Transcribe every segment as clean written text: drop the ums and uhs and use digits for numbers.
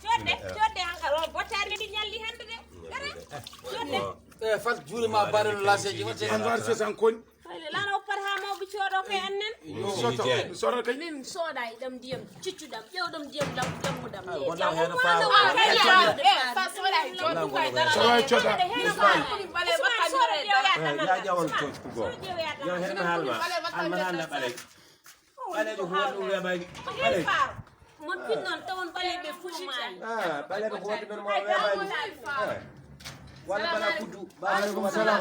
Jodde hankal o bottari di nyalli hande de. Jodde. Fat juuri ma barel laseji watte. An war sesan kon. Lana uppar ha mawɓe cooɗo koye annen Soto. Soto kay nin. sooda e ɗam ndiyam ciccuɗam ƴewɗam ndiyam lammuɗam Wona hen fa. Sowa chota. Ya jawon to ko. Yo hen halma. Alma handa balay. Balay do hoɗo ɗum weɓani. Balay. mon pinnon tawon ɓaleɓe fuumaani Balay do hoɗo men mo weɓani. Wala bala kuddu. Alaikum salam.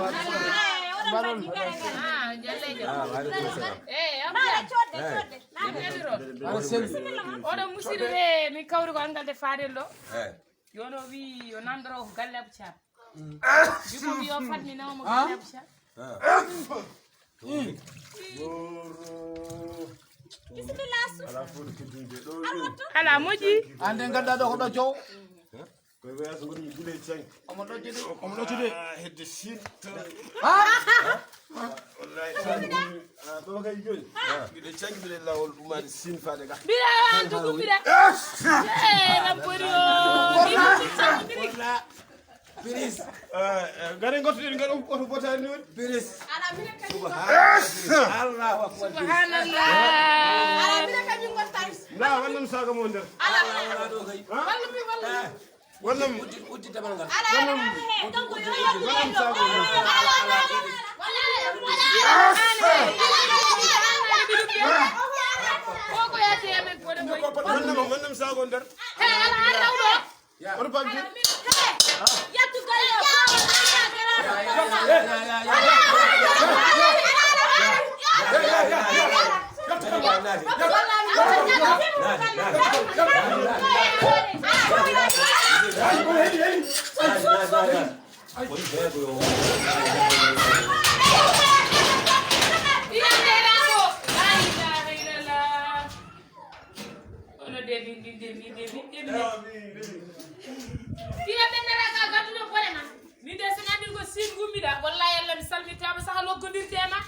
oɗo musidɓe min kawri ko angal de faadel ɗo yono wi yo nandoro ko galle abou thiam jiko wi yo fatminawmo galle abou thiam ala moƴƴi Ande gadda ɗo ko ɗo jow. Koy wayas ngoni gule ceng. Omo ɗo tude. Hedde sin. Wallahi. To kay joni. Gule ceng bile lawol umani sin faade ga. mbiɗa tugu mbiɗa rampori o Biris. Gare ngottuɗen ngare oto botani woni. Biris. Allahu akbar. subhanallah La wannam saga mo nder. Wannam Uddi damal ngal. wannam saga mo nder. koko yatti emen koɗe boy Wannam saga nder. ala rawɗo Oto pamti. yattu galle Tiya ɓenneraga gadduɗo koɗe ma min de so nandir ko sin gummiɗa wallahi allah mi salmitama saaha loggodirde ma